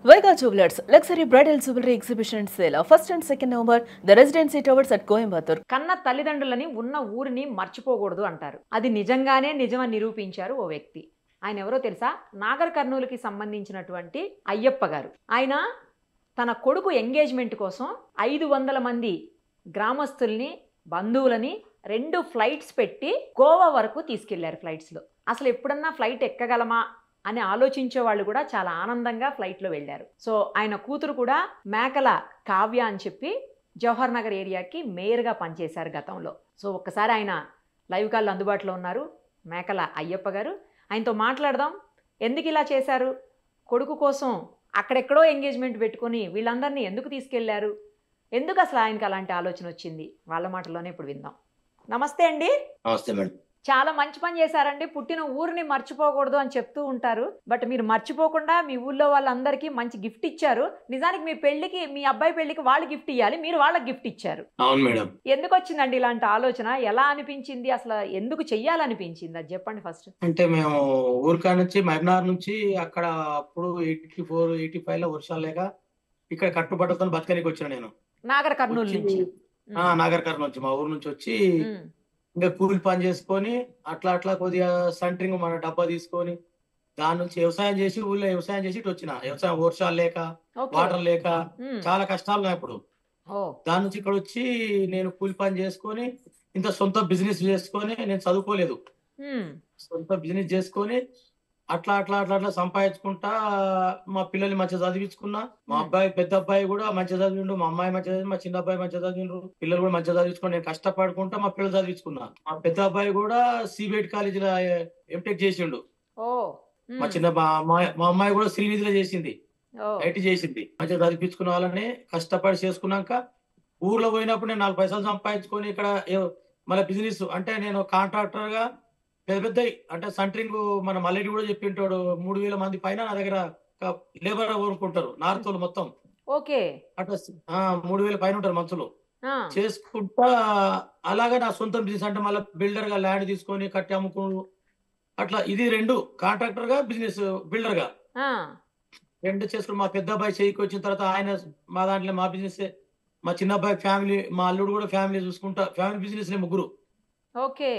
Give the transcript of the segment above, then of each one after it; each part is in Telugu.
Vega Jewelers Luxury Bridal Jewelry Exhibition Sale first and second November, the Residency Towers at Coimbatore. కన్న తల్లిదండ్రులని ఉన్న ఊరిని మర్చిపోకూడదు అంటారు. అది నిజంగానే నిజమని నిరూపించారు ఓ వ్యక్తి. ఆయన ఎవరో తెలుసా? నాగర్ కర్నూలుకి సంబంధించినటువంటి అయ్యప్ప గారు. ఆయన తన కొడుకు ఎంగేజ్మెంట్ కోసం 500 మంది గ్రామస్తుల్ని బంధువులని 2 ఫ్లైట్స్ పెట్టి గోవా వరకు తీసుకెళ్లారు ఫ్లైట్స్లో. అసలు ఎప్పుడన్నా ఫ్లైట్ ఎక్కగలమా అని ఆలోచించే వాళ్ళు కూడా చాలా ఆనందంగా ఫ్లైట్లో వెళ్ళారు. సో ఆయన కూతురు కూడా మేకల కావ్య అని చెప్పి జవహర్ నగర్ ఏరియాకి మేయర్గా పనిచేశారు గతంలో. సో ఒక్కసారి ఆయన లైవ్ కాల్ అందుబాటులో ఉన్నారు, మేకల అయ్యప్ప గారు. ఆయనతో మాట్లాడదాం. ఎందుకు ఇలా చేశారు, కొడుకు కోసం అక్కడెక్కడో ఎంగేజ్మెంట్ పెట్టుకొని వీళ్ళందరినీ ఎందుకు తీసుకెళ్లారు, ఎందుకు అసలు ఆయనకు అలాంటి ఆలోచన వచ్చింది, వాళ్ళ మాటల్లోనే ఇప్పుడు విందాం. నమస్తే అండి. నమస్తే మేడం. చాలా మంచి పని చేశారండి. పుట్టిన ఊరిని మర్చిపోకూడదు అని చెప్తూ ఉంటారు. బట్ మీరు మర్చిపోకుండా మీ ఊళ్ళో వాళ్ళందరికీ మంచి గిఫ్ట్ ఇచ్చారు. నిజానికి మీ పెళ్లికి, మీ అబ్బాయి పెళ్లికి వాళ్ళు గిఫ్ట్ ఇవ్వాలి, మీరు వాళ్ళకి గిఫ్ట్ ఇచ్చారు. అవును మేడం. ఎందుకు వచ్చిందండి ఇలాంటి ఆలోచన? ఎలా అనిపించింది, అసలు ఎందుకు చెయ్యాలనిపించింది అది చెప్పండి ఫస్ట్. అంటే మేము ఊరికా నుంచి మహబూబ్నగర్ నుంచి అక్కడ అప్పుడు 84, 85 లో వర్షాలు లేక ఇక్కడ కట్టుబట్టతో బతకనికి వచ్చిన నేను నాగర్ కర్నూలు నుంచి. నాగర్ కర్నూలు నుంచి, మా ఊరు నుంచి వచ్చి ఇంకా కూలి పని చేసుకొని అట్లా అట్లా కొద్దిగా సెంటరింగ్ మన డబ్బా తీసుకొని దాని నుంచి వ్యవసాయం చేసి ఊళ్ళో వ్యవసాయం చేసి ఇటు వచ్చిన. వ్యవసాయం వర్షాలు లేక వాటర్ లేక చాలా కష్టాలు ఉన్నాయి అప్పుడు. దాని నుంచి ఇక్కడ వచ్చి నేను కూలి పని చేసుకొని ఇంత సొంత బిజినెస్ చేసుకొని, నేను చదువుకోలేదు, సొంత బిజినెస్ చేసుకొని అట్లా అట్లా అట్లా అట్లా సంపాదించుకుంటా మా పిల్లల్ని మంచిగా చదివించుకున్నా. మా అబ్బాయి, పెద్ద అబ్బాయి కూడా మంచిగా చదివిండు, మా అమ్మాయి మంచిగా చదివి, మా చిన్న అబ్బాయి మంచిగా చదివిండ్రు, పిల్లలు కూడా మంచిగా చదివించుకుని నేను కష్టపడుకుంటా మా పిల్లలు చదివించుకున్నా. మా పెద్ద అబ్బాయి కూడా సిబిఐటి కాలేజీలో ఎంటెక్ చేసిండు. మా చిన్న మా అమ్మాయి కూడా శ్రీనిధిలో చేసింది, ఐటీ చేసింది. మంచిగా చదివించుకున్న వాళ్ళని కష్టపడి చేసుకున్నాక ఊర్లో పోయినప్పుడు నేను 4 పైసలు సంపాదించుకొని ఇక్కడ మళ్ళీ బిజినెస్ అంటే నేను కాంట్రాక్టర్ గా పెద్ద పెద్ద అంటే సెంటరింగ్ మన మల్లెడి కూడా చెప్పింటాడు 3000 మంది పైన నా దగ్గర లేబర్ కోరుకుంటారు, నార్త్ వాళ్ళు మొత్తం. ఓకే. అట్లా 3000 పైన ఉంటారు మనుషులు చేసుకుంటా. అలాగే నా సొంత బిజినెస్ అంటే మళ్ళీ బిల్డర్ గా ల్యాండ్ తీసుకొని కట్టి అమ్ముకున్నాడు. అట్లా ఇది 2 కాంట్రాక్టర్ గా, బిజినెస్ బిల్డర్ గా 2 చేసుకుని మా పెద్ద అబ్బాయి చేయికి వచ్చిన తర్వాత ఆయన మా దాంట్లో మా బిజినెస్, మా చిన్న అబ్బాయి ఫ్యామిలీ, మా అల్లుడు కూడా ఫ్యామిలీ చూసుకుంటా, ఫ్యామిలీ బిజినెస్ ముగ్గురు ఓకే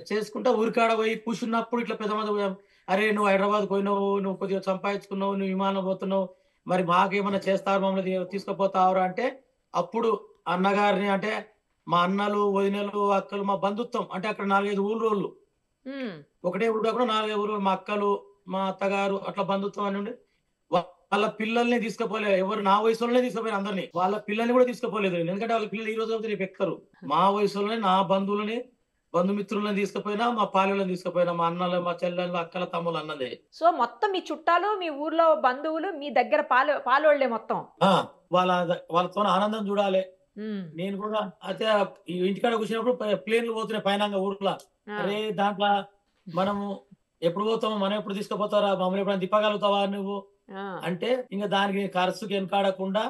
చేసుకుంటా. ఊరికాడ పోయి కూర్చున్నప్పుడు ఇట్లా పెద్ద మంది, అరే నువ్వు హైదరాబాద్ పోయినావు, నువ్వు కొద్దిగా సంపాదించుకున్నావు, నువ్వు విమానం పోతున్నావు, మరి మాకేమన్నా చేస్తారు, మమ్మల్ని తీసుకుపోతావరా అంటే అప్పుడు అన్నగారిని అంటే మా అన్నలు, వదినలు, అక్కలు, మా బంధుత్వం అంటే అక్కడ 4-5 ఊళ్ళు, ఒకటే ఊరు కాకుండా 4-5 ఊళ్ళు, మా అక్కలు, మా అత్తగారు, అట్లా బంధుత్వం అని ఉండి వాళ్ళ పిల్లల్ని తీసుకుపోలేదు. ఎవరు నా వయసులోనే తీసుకుపోయారు అందరినీ, వాళ్ళ పిల్లల్ని కూడా తీసుకుపోలేదు. ఎందుకంటే వాళ్ళ పిల్లలు ఈ రోజు రేపు ఎక్కరు. మా వయసులోనే నా బంధువులని, బంధుమిత్రులను తీసుకుపోయినా, మా పాలెలను తీసుకుపోయినా, మా అన్నలు, మా చెల్లెళ్ళు, అక్కల, తమ్ముళ్ళు అన్నదే. సో మొత్తం మీ చుట్టాలు, మీ ఊర్లో బంధువులు మీ దగ్గర పాలోళ్లే మొత్తం. వాళ్ళతో ఆనందం చూడాలి. నేను కూడా అయితే ఇంటికాడ కూర్చున్నప్పుడు ప్లేన్లు పోతున్నాయి పైన ఊర్లో. అరే దాంట్లో మనము ఎప్పుడు పోతాము, మనం ఎప్పుడు తీసుకుపోతారా, మమ్మల్ని ఎప్పుడైనా తిప్పగలుగుతావా నువ్వు అంటే ఇంకా దానికి ఖర్చుకి వెనకాడకుండా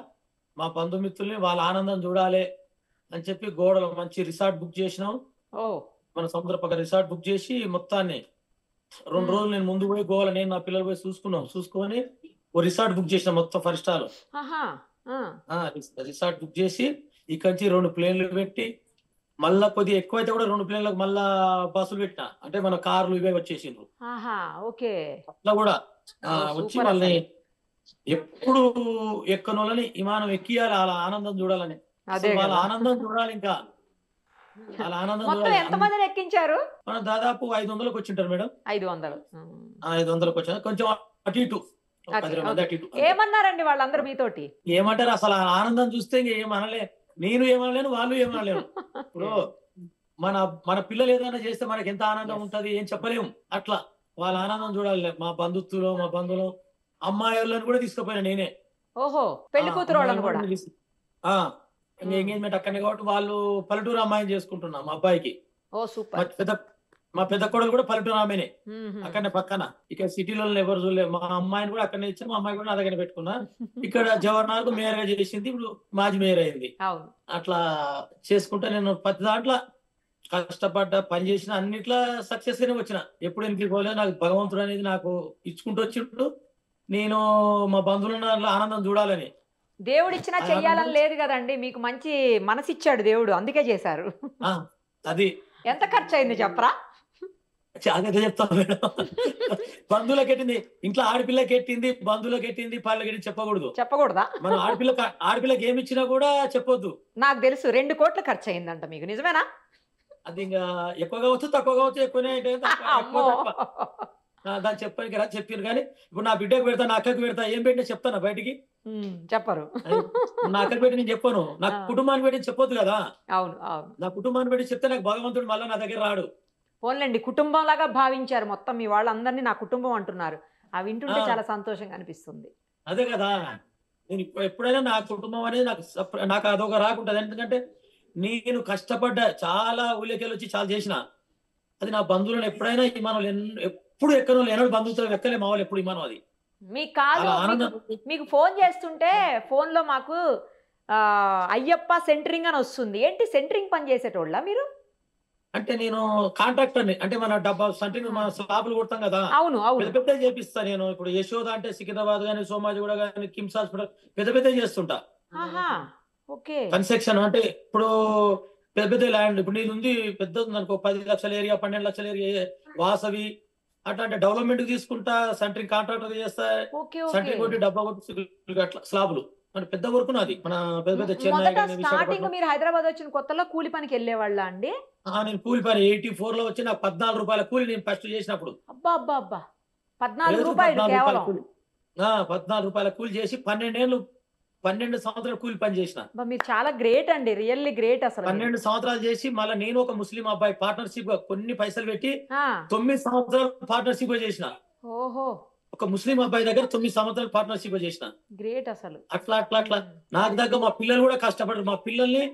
మా బంధుమిత్రుల్ని వాళ్ళ ఆనందం చూడాలి అని చెప్పి గోడలో మంచి రిసార్ట్ బుక్ చేసినాం. మన సముద్ర పక్క రిసార్ట్ బుక్ చేసి మొత్తాన్ని 2 రోజులు నేను ముందు పోయి గోవాలో నేను నా పిల్లలు పోయి చూసుకొని ఓ రిసార్ట్ బుక్ చేసిన మొత్తం 4 స్టార్ రిసార్ట్ బుక్ చేసి ఇక్కడ నుంచి 2 ప్లేన్లు పెట్టి మళ్ళా కొద్దిగా ఎక్కువైతే కూడా 2 ప్లేన్లకు మళ్ళా బస్సులు పెట్టిన, అంటే మన కార్లు ఇవే వచ్చేసిండ్రు. అట్లా కూడా వచ్చి వాళ్ళని ఎప్పుడు ఎక్కని వాళ్ళని విమానం ఎక్కియాలి, అలా ఆనందం చూడాలని, వాళ్ళ ఆనందం చూడాలి. ఇంకా అలా ఆనందం ఎంతమందిని ఎక్కించారు? మనం దాదాపు 500లకు వచ్చింటారు మేడం. 500కి వచ్చారు, కొంచెం అటు ఇటు 10 మంది అటు ఇటు. ఏమన్నారండి వాళ్ళందరూ మీతోటి? ఏమంటారు, అసలు ఆనందం చూస్తే ఏమనలే, నేను ఏమనలేను, వాళ్ళు ఏమనలేను. ఇప్పుడు మన పిల్లలు ఏదైనా చేస్తే మనకి ఎంత ఆనందం ఉంటది ఏం చెప్పలేము. అట్లా వాళ్ళ ఆనందం చూడాలి. మా బంధుత్తులు, మా బంధువులు, అమ్మాయి వాళ్ళని కూడా తీసుకుపోయినా నేనే. పెళ్లి కూతురు వాళ్ళని కూడా ఎంగేజ్మెంట్ అక్కడనే కాబట్టి వాళ్ళు పల్లెటూరు అమ్మాయిని చేసుకుంటున్నాం. మా అబ్బాయికి మా పెద్ద కొడుకు కూడా పల్లెటూరు ఆమెనే, అక్కడనే పక్కన. ఇక సిటీలో ఎవరు చూడలేదు. మా అమ్మాయిని కూడా అక్కడనే ఇచ్చాను, మా అమ్మాయి కూడా నా దగ్గర పెట్టుకున్నా. ఇక్కడ జవహర్లాల్ మేయర్ గా చేసింది, ఇప్పుడు మాజీ మేయర్ అయింది. అట్లా చేసుకుంటా నేను ప్రతి దాంట్లో కష్టపడ్డా, పని చేసిన అన్నిట్లో సక్సెస్ గానే వచ్చిన. ఎప్పుడు వెనక్కి పోలేదు. నాకు భగవంతుడు అనేది నాకు ఇచ్చుకుంటూ వచ్చినప్పుడు నేను మా బంధువుల దాంట్లో ఆనందం చూడాలని. దేవుడు ఇచ్చినా ఆ చెయ్యాలని ఆనందం లేదు కదండి, మీకు మంచి మనసిచ్చాడు దేవుడు, అందుకే చేశారు. ఆ, అది ఎంత ఖర్చు అయింది చెప్పరా? అదే చెప్తాను మేడం. బంధువులకు ఎట్టింది, ఇంట్లో ఆడపిల్లకి ఎట్టింది, బంధువులకు ఎట్టింది, పళ్ళకి ఎట్టింది చెప్పకూడదు. చెప్పకూడదా? మనం ఆడపిల్లకి ఏమి ఇచ్చినా కూడా చెప్పొద్దు. నాకు తెలుసు 2 కోట్లు ఖర్చు అయిందంట మీకు, నిజమేనా? అది ఇంకా ఎక్కువ కావచ్చు, తక్కువ కావచ్చు, ఎక్కువనే అంటే ఎక్కువ అమ్మో. తక్కువ. దాన్ని చెప్పానికి రా చెప్పారు. కానీ ఇప్పుడు నా బిడ్డకు పెడతా, నా అక్కకి పెడతా, ఏం పెట్టినా చెప్తాను బయటికి. చెప్పరు. అది నా అక్కకి పెట్టి నేను చెప్పాను, నా కుటుంబాన్ని పెట్టి చెప్పొద్దు కదా. అవును అవును. నా కుటుంబాన్ని పెట్టి చెప్తే నాకు భగవంతుడు మళ్ళీ నా దగ్గర రాడు. పోన్లేండి, కుటుంబంలాగా భావించారు మొత్తం మీ వాళ్ళందరినీ నా కుటుంబం అంటున్నారు. అవి వింటుంటే చాలా సంతోషంగా అనిపిస్తుంది. అదే కదా, నేను ఎప్పుడైనా నా కుటుంబం అనేది నాకు అదొక రాకుంటది. ఎందుకంటే నేను కష్టపడ్డా, చాలా ఊళ్ళకెళ్ళి వచ్చి చాలా చేసిన. అది నా బంధువులను ఎప్పుడైనా మనం ఎప్పుడు ఎక్కనో లేనోడు బంధువులతో ఎక్కలే మా వాళ్ళు ఎప్పుడు ఇమానం. అది మీకు కాదు, ఆనందం. మీకు ఫోన్ చేస్తుంటే ఫోన్లో మాకు అయ్యప్ప సెంటరింగ్ అని వస్తుంది. ఏంటి సెంటరింగ్ పని చేసేటోళ్ళ మీరు? అంటే నేను కాంట్రాక్టర్, అంటే మన డబ్బా సంటిని మన స్లాబ్లు కొడతాం కదా, అవును అవును. పెద్ద పెద్ద చేపిస్తా నేను. ఇప్పుడు యశోద అంటే సికింద్రాబాద్ గానీ, సోమాజిగూడ గానీ, కిమ్స్ హాస్పిటల్ పెద్ద పెద్ద చేస్తుంటా ఓకే. కన్స్ట్రక్షన్. అంటే ఇప్పుడు పెద్ద పెద్ద ల్యాండ్, ఇప్పుడు నేను ఉంది పెద్ద ఉంది అనుకో, 10 లక్షల ఏరియా, 12 లక్షల ఏరియా, వాసవి అట్లాంటి డెవలప్మెంట్ తీసుకుంటా, సెంటరింగ్ కాంట్రాక్టర్ చేస్తా, సెంటరింగ్ కొట్టి డబ్బా కొట్టి అట్లా స్లాబ్లు, అంటే పెద్ద వర్క్ నాది. మన పెద్ద పెద్ద చెన్నై మొదట గానీ, స్టార్టింగ్ విశాఖపట్నం. మీరు హైదరాబాద్ వచ్చిన కొత్తలో కూలి పనికి వెళ్ళేవాళ్ళ అండి? నేను కూలి పని 84 లో వచ్చి నాకు 14 రూపాయల కూలి నేను ఫస్ట్ చేసినప్పుడు. అబ్బా అబ్బా అబ్బా, 14 రోజు రూపాయలు 14 రూపాయల కేవలం? కూలి. 14 రూపాయల కూలి చేసి 12 సంవత్సరాలు కూలి పని చేసిన. మీరు చాలా గ్రేట్ అండి, రియల్లీ గ్రేట్ అసలు. 12 సంవత్సరాలు చేసి మళ్ళీ నేను ఒక ముస్లిం అబ్బాయి పార్ట్నర్షిప్ గా కొన్ని పైసలు పెట్టి ఆ, 9 సంవత్సరాలు పార్ట్నర్షిప్ చేసిన. ఓహో ఒక ముస్లిం అబ్బాయి దగ్గర 9 సంవత్సరాలు పార్ట్నర్షిప్ చేసిన. గ్రేట్ అసలు. అట్లా అట్లా అట్లా నాకు దగ్గర మా పిల్లలు కూడా కష్టపడ్డారు. మా పిల్లల్ని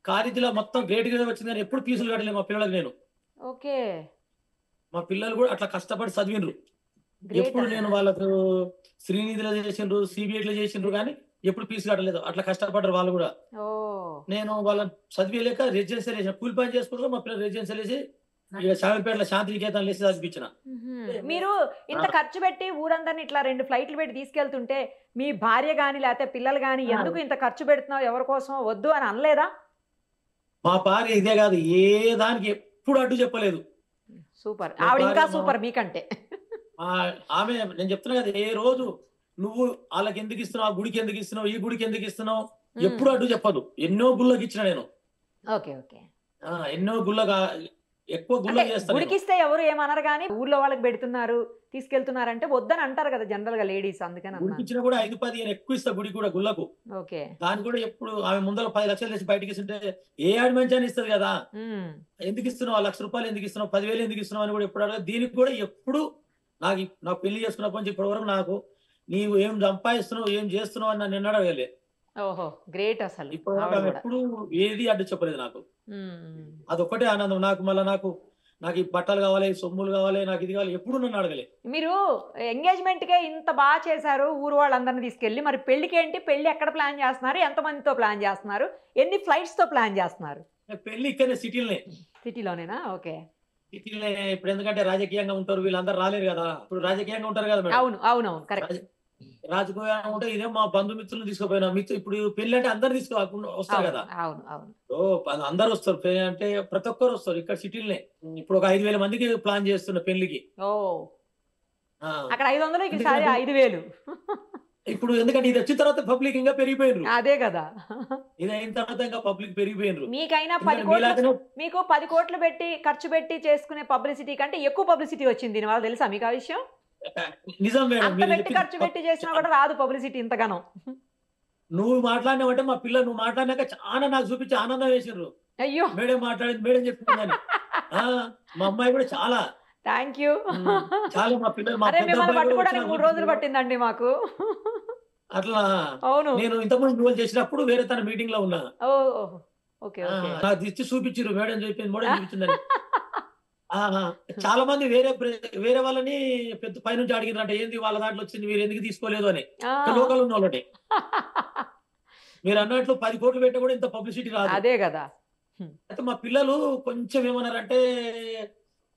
కాలేజీలో మొత్తం గ్రేట్ గా వచ్చింది, కానీ ఎప్పుడు ఫీజులు కట్టలేదు మా పిల్లలకు నేను. ఓకే, మా పిల్లలు కూడా అట్లా కష్టపడి చదివిండ్రు. గ్రేట్ ఎప్పుడు నేను వాళ్ళకు శ్రీనిధిలో చేసిండ్రు, సిబిఐలో చేసిండ్రు, కానీ ఎప్పుడు ఫీజు కట్టలేదు. అట్లా కష్టపడ్డారు వాళ్ళు కూడా. ఓ నేను వాళ్ళని చదివేలేక రెసిడెన్షియల్ వేసిన, కూలి పని చేసుకుంటూ మా పిల్లలు రెసిడెన్షియల్ వేసి ఇక శామిపేటలో శాంతి నికేతన్ వేసి చదివించిన. మీరు ఇంత ఖర్చు పెట్టి ఊరందరిని ఇట్లా 2 ఫ్లైట్లు పెట్టి తీసుకెళ్తుంటే మీ భార్య గాని లేకపోతే పిల్లలు గాని ఎందుకు ఇంత ఖర్చు పెడుతున్నావు, ఎవరి కోసం వద్దు అని అనలేదా? మా భార్య ఇదే కాదు, ఏ దానికి ఎప్పుడు అడ్డు చెప్పలేదు. సూపర్, మా ఆవిడ ఇంకా భార్య సూపర్ మీకంటే. ఆమె నేను చెప్తున్నా కదా, ఏ రోజు నువ్వు వాళ్ళకి ఎందుకు ఇస్తున్నావు, ఆ గుడికి ఎందుకు ఇస్తున్నావు, ఈ గుడికి ఎందుకు ఇస్తున్నావు, ఎప్పుడు అడ్డు చెప్పదు. ఎన్నో గుళ్ళకి ఇచ్చిన నేను. Okay okay. ఎన్నో గుళ్ళగా, ఎక్కువ గుళ్ళకి చేస్తాను. గుడికి ఇస్తే ఎవరు ఏమనరు, కానీ ఊర్లో వాళ్ళకి పెడుతున్నారు తీసుకెళ్తున్నారంటే వద్దని అంటారు కదా జనరల్ గా లేడీస్, అందుకని గుడికి ఇచ్చినా కూడా 5-10 ఎక్కువ ఇస్తా గుడికి కూడా, గుళ్ళకు. ఓకే. దాని కూడా ఎప్పుడు ఆమె ముందర 10 లక్షలు తెచ్చి బయటకి ఇస్తుంటే ఏ ఆడి మంచి అని ఇస్తుంది కదా, ఎందుకు ఇస్తున్నావు, 1 లక్ష రూపాయలు ఎందుకు ఇస్తున్నావు, 10,000 ఎందుకు ఇస్తున్నావు అని కూడా ఎప్పుడు అడగదు. దీనికి కూడా ఎప్పుడు నాకు పెళ్లి చేసుకున్నప్పటి నుంచి ఇప్పటి వరకు నాకు నీవు ఏం సంపాదిస్తున్నావు, ఏం చేస్తున్నావు అని నన్ను అడగలే. ఓహో గ్రేట్ అసలు. ఇప్పుడు ఎప్పుడు ఏది అడ్డు చెప్పలేదు నాకు. అదొక్కటే ఆనందం నాకు. మళ్ళీ నాకు ఈ బట్టలు కావాలి, సొమ్ములు కావాలి, నాకు ఇది కావాలి, ఎప్పుడు నన్ను అడగలే. మీరు ఎంగేజ్మెంట్ కే ఇంత బాగా చేశారు ఊరు వాళ్ళందరినీ తీసుకెళ్ళి, మరి పెళ్లికి ఏంటి, పెళ్లి ఎక్కడ ప్లాన్ చేస్తున్నారు, ఎంతమందితో ప్లాన్ చేస్తున్నారు, ఎన్ని ఫ్లైట్స్ తో ప్లాన్ చేస్తున్నారు? పెళ్లి ఇక్కడనే సిటీలోనేనా? ఓకే. సిటీలే. ఇప్పుడు ఎందుకంటే రాజకీయంగా ఉంటారు, వీళ్ళందరూ రాలేరు కదా. ఇప్పుడు రాజకీయంగా ఉంటారు కదా మేడం. అవును అవును అవును కరెక్ట్. రాజకీయంగా ఉంటే ఇదే మా బంధుమిత్రులను తీసుకుపోయినా, ఇప్పుడు పెళ్లి అంటే అందరు వస్తారు కదా. అవును అవును. అందరు వస్తారు, అంటే ప్రతి ఒక్కరు వస్తారు ఇక్కడ సిటీలనే. ఇప్పుడు ఒక 5,000 మందికి ప్లాన్ చేస్తున్న పెళ్లికి. ఓ అక్కడ 500, ఈసారి 5,000. ఇప్పుడు ఎందుకంటే ఇది వచ్చిన తర్వాత పబ్లిక్ ఇంకా పెరిగిపోయినారు. అదే కదా, ఇది అయిన తర్వాత ఇంకా పబ్లిక్ పెరిగిపోయినారు. మీకైనా 10 కోట్లు, మీకు 10 కోట్లు పెట్టి ఖర్చు పెట్టి చేసుకునే పబ్లిసిటీ కంటే ఎక్కువ పబ్లిసిటీ వచ్చింది దీనివల్ల, తెలుసా మీకు ఆ విషయం? నిజం మేడం. అంత పెట్టి ఖర్చు పెట్టి చేసినా కూడా రాదు పబ్లిసిటీ ఇంతగానో. నువ్వు మాట్లాడినావంటే మా పిల్లలు నువ్వు మాట్లాడినాక చాలా నాకు చూపించి ఆనందం వేసిండ్రు. అయ్యో మేడం మాట్లాడింది, మేడం చెప్పిందని. మా అమ్మాయి కూడా చాలా థ్యాంక్ యూ. చాలా. మా పిల్లలు మా మిమ్మల్ని పట్టుకోవడానికి 3 రోజులు పట్టిందండి మాకు. అట్లా. అవును. నేను ఇంతకుముందు నువ్వు చేసినప్పుడు వేరే తన మీటింగ్ లో ఉన్నా. ఓకే నాకు ఇచ్చి చూపించారు, మేడం చెప్పింది, మేడం చూపించిందని. చాలా మంది వేరే వాళ్ళని పెద్ద పైనుంచి అడిగినారంట, ఏంది వాళ్ళ దాంట్లో వచ్చింది మీరు ఎందుకు తీసుకోలేదు అని. లోకల్ ఉన్న వాళ్ళని మీరు అన్నట్లు 10 కోట్లు పెట్టినా కూడా ఇంత పబ్లిసిటీ రాదు. అదే కదా. అయితే మా పిల్లలు కొంచెం ఏమన్నారంటే,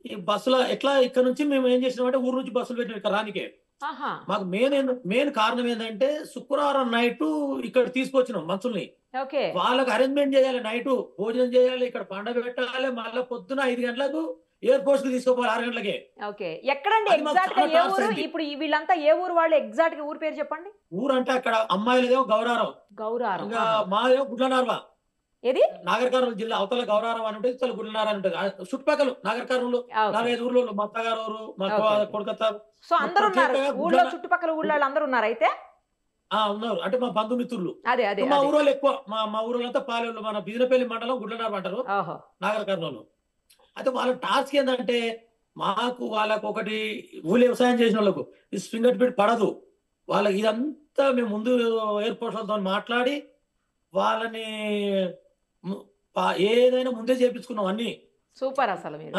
ఈ బస్సులో ఎట్లా ఇక్కడ నుంచి మేము ఏం చేసినామంటే ఊరు నుంచి బస్సులు పెట్టినాం ఇక్కడ రానికే. ఆహా మాకు మెయిన్ కారణం ఏంటంటే శుక్రవారం నైట్ ఇక్కడ తీసుకొచ్చినాం మనుషుల్ని. ఓకే వాళ్ళకి అరేంజ్మెంట్ చేయాలి, నైట్ భోజనం చేయాలి, ఇక్కడ పండగ పెట్టాలి, మళ్ళీ పొద్దున 5 గంటలకు ఎయిర్పోర్ట్ కు తీసుకోవాలి 6 గంటలకే. ఓకే ఎక్కడండి అది మాకు ఎగ్జాక్ట్ గా చాలా ఏ టాస్క్ ఊరు? అయింది. ఇప్పుడు వీళ్ళంతా ఏ ఊరు వాళ్ళు? ఎగ్జాక్ట్ గా ఊరు పేరు చెప్పండి. ఊరంటే అక్కడ అమ్మాయిలదేమో గౌరారం, గౌరారం. ఇంకా మాదేమో గుడ్లనార్వ. ఏది? నాగర్ కర్నూలు జిల్లా అవతల గౌరారం అని ఉంటుంది, ఇతల గుడ్లనార అని ఉంటుంది. చుట్టుపక్కల నాగర్ కర్నూలు 4-5 ఊర్లు, మా అత్తగారు ఊరు, మా కొడకత్తా. సో అందరూ ఉన్నారు ఊళ్ళో, చుట్టుపక్కల ఊళ్ళో అందరూ ఉన్నారు అయితే? ఉన్నారు, అంటే మా బంధుమిత్రులు. అదే అదే మా ఊరోళ్ళు ఎక్కువ, మా ఊరోళ్ళంతా పాలేళ్ళు, మన బిజినపల్లి మండలం గుడ్లనార అంటారు, నాగర్ కర్నూలు. అయితే వాళ్ళ టాస్క్ ఏంటంటే మాకు వాళ్ళకు ఒకటి ఊళ్ళో వ్యవసాయం చేసిన వాళ్ళకు ఈ ఫింగర్ ప్రింట్ పడదు వాళ్ళకి. ఇదంతా మేము ముందు ఎయిర్పోర్ట్లతో మాట్లాడి వాళ్ళని ఏదైనా ముందే చేపించుకున్నాం అన్ని. సూపర్. అసలు మీరు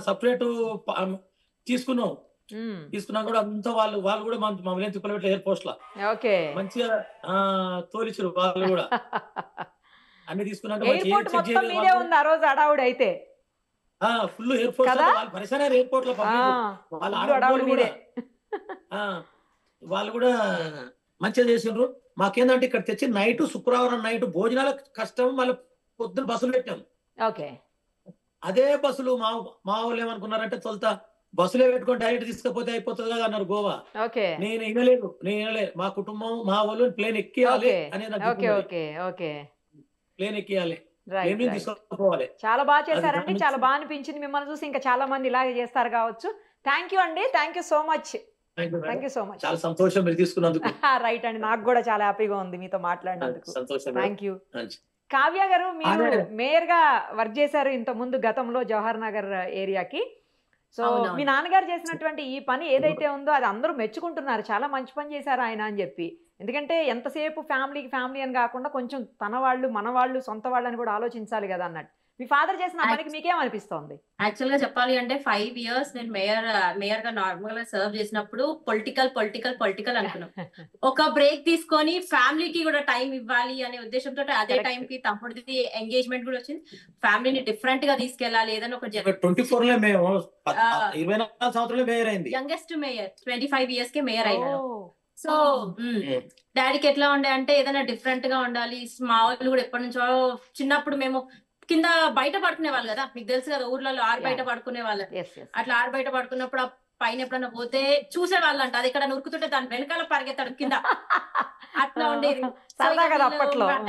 సపరేట్ తీసుకున్నాం కూడా అంతా. వాళ్ళు కూడా మమ్మల్ని తిప్పలబెట్ల ఎయిర్పోర్ట్స్ లో మంచిగా తోలిచారు. వాళ్ళు కూడా అన్ని తీసుకున్నాక ఫుల్ ఎయిర్పోర్ట్ ఎయిర్పోర్ట్ లో వాళ్ళు కూడా మంచిగా చేసిండ్రు. మాకేందంటే ఇక్కడ తెచ్చి నైట్ శుక్రవారం నైట్ భోజనాల కష్టం, మళ్ళీ పొద్దున బస్సులు పెట్టాం. అదే బస్సులు మా వాళ్ళు ఏమనుకున్నారంటే తొలుత బస్సులే పెట్టుకొని డైరెక్ట్ తీసుకపోతే అయిపోతుంది కదా అన్నారు గోవా. నేను వినలేదు. మా కుటుంబం మా వాళ్ళు ప్లేన్ ఎక్కియాలి అనేది, ప్లేన్ ఎక్కియాలి, తీసుకోవాలి. చాలా బాగా చేశారండి, చాలా బాగా అనిపించింది మిమ్మల్ని చూసి. ఇంకా చాలా మంది ఇలాగే చేస్తారు కావచ్చు. థ్యాంక్ యూ అండి, థ్యాంక్ యూ సో మచ్. చాలా సంతోషం మీరు తీసుకున్నందుకు. రైట్ అండి, నాకు కూడా చాలా హ్యాపీగా ఉంది మీతో మాట్లాడినందుకు. Thank you. కావ్య గారు, మీరు మేయర్ గా వర్క్ చేశారు ఇంత ముందు గతంలో జవహర్ నగర్ ఏరియాకి. సో మీ నాన్నగారు చేసినటువంటి ఈ పని ఏదైతే ఉందో అది అందరూ మెచ్చుకుంటున్నారు, చాలా మంచి పని చేశారు ఆయన అని చెప్పి. ఎందుకంటే ఎంతసేపు ఫ్యామిలీకి ఫ్యామిలీ అని కాకుండా కొంచెం తన వాళ్ళు, మన వాళ్ళు, సొంత వాళ్ళని కూడా ఆలోచించాలి కదా అన్నట్టు. మీ ఫాదర్ చేసిన పనికి మీకేమనిపిస్తోంది? యాక్చువల్ గా చెప్పాలి అంటే 5 years నేను మేయర్ గా నార్మల్ గా సర్వ్ చేసినప్పుడు పొలిటికల్ అనుకున్నాం. ఒక బ్రేక్ తీసుకొని ఫ్యామిలీకి కూడా టైం ఇవ్వాలి అనే ఉద్దేశంతో అదే టైం కి తమ్ముడిది ఎంగేజ్మెంట్ కూడా వచ్చింది. ఫ్యామిలీని డిఫరెంట్ గా తీసుకెళ్లాలి ఏదైనా ఒక 24 లో మేము 24 సంవత్సరాలు మేయర్ అయింది. యంగెస్ట్ మేయర్ 25 years కే మేయర్ అయినారు. సో డాడీకి ఎట్లా ఉండే అంటే ఏదైనా డిఫరెంట్ గా ఉండాలి. మా వాళ్ళు కూడా ఎప్పటి నుంచో చిన్నప్పుడు మేము కింద బయట పడుకునే వాళ్ళు కదా, మీకు తెలుసు కదా ఊర్లలో ఆరు బయట పడుకునే వాళ్ళు. అట్లా ఆరు బయట పడుకున్నప్పుడు పైన ఎప్పుడన్నా పోతే చూసే వాళ్ళంట, అది ఇక్కడ నురుకుతుంటే దాని వెనకాల పరిగెత్తాడు కింద. అట్లా ఉండేది.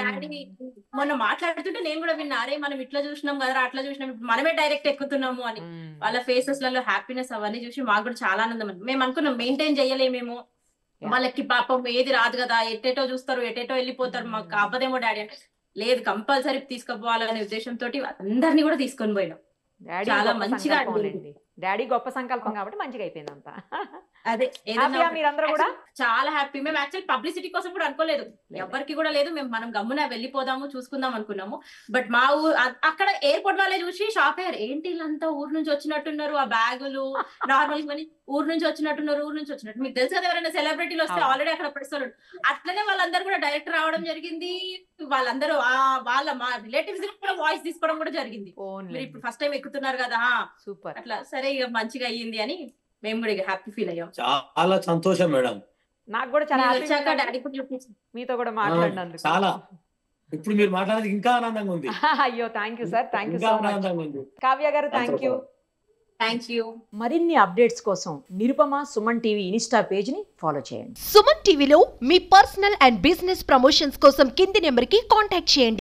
డాడీ మొన్న మాట్లాడుతుంటే నేను కూడా విన్నా, అరే మనం ఇట్లా చూసినాం కదా, అట్లా చూసినాం, మనమే డైరెక్ట్ ఎక్కుతున్నాము అని. వాళ్ళ ఫేసెస్ లలో హ్యాపీనెస్ అవన్నీ చూసి మాకు కూడా చాలా ఆనందం. మేము అనుకున్నాం మెయింటైన్ చేయలేమేమో, వాళ్ళకి పాపం ఏది రాదు కదా, ఎటేటో చూస్తారు, ఎటేటో వెళ్ళిపోతారు, మాకు అవ్వదేమో డాడీ అంటే, లేదు కంపల్సరీ తీసుకుపోవాలనే ఉద్దేశంతో అందరినీ కూడా తీసుకొని పోయినాం. చాలా మంచిగా డాడీ గొప్ప సంకల్పం కాబట్టి మంచిగా అయిపోయింది అంతా. అదే మీరందరూ కూడా చాలా హ్యాపీ. మేము యాక్చువల్ పబ్లిసిటీ కోసం కూడా అనుకోలేదు, ఎవరికి కూడా లేదు. మనం గమ్మున వెళ్ళిపోదాము చూసుకుందాం అనుకున్నాము. బట్ మా అక్కడ ఎయిర్పోర్ట్ వాళ్ళే చూసి షాక్ అయ్యారు, ఏంటి వీళ్ళంతా ఊరు నుంచి వచ్చినట్టున్నారు, ఆ బ్యాగులు నార్మల్ గా ఊరు నుంచి వచ్చినట్టున్నారు. మీకు తెలుసు కదా, ఎవరైనా సెలబ్రిటీలు వస్తే ఆల్రెడీ అక్కడ పడిస్తారు. అట్లనే వాళ్ళందరూ కూడా డైరెక్ట్ రావడం జరిగింది. వాళ్ళందరూ మా రిలేటివ్స్ కూడా వాయిస్ తీసుకోవడం కూడా జరిగింది. మీరు ఇప్పుడు ఫస్ట్ టైం ఎక్కుతున్నారు కదా, సూపర్, అట్లా సరే ఇక మంచిగా అయ్యింది అని మేము కూడా ఇక హ్యాపీ ఫీల్ అయ్యాం. చాలా సంతోషం మేడం, నాకు కూడా చాలా డాడీ మీతో కూడా మాట్లాడినందుకు. చాలా ఇప్పుడు మీరు మాట్లాడేది ఇంకా ఆనందంగా ఉంది. అయ్యో thank you sir, thank you so much. Kavya గారు థ్యాంక్ యూ. మరిన్ని అప్డేట్స్ కోసం Nirupama Suman TV Insta page ని ఫాలో చేయండి. సుమన్ టీవీలో మీ పర్సనల్ అండ్ బిజినెస్ ప్రమోషన్స్ కోసం కింది నెంబర్ కి కాంటాక్ట్ చేయండి.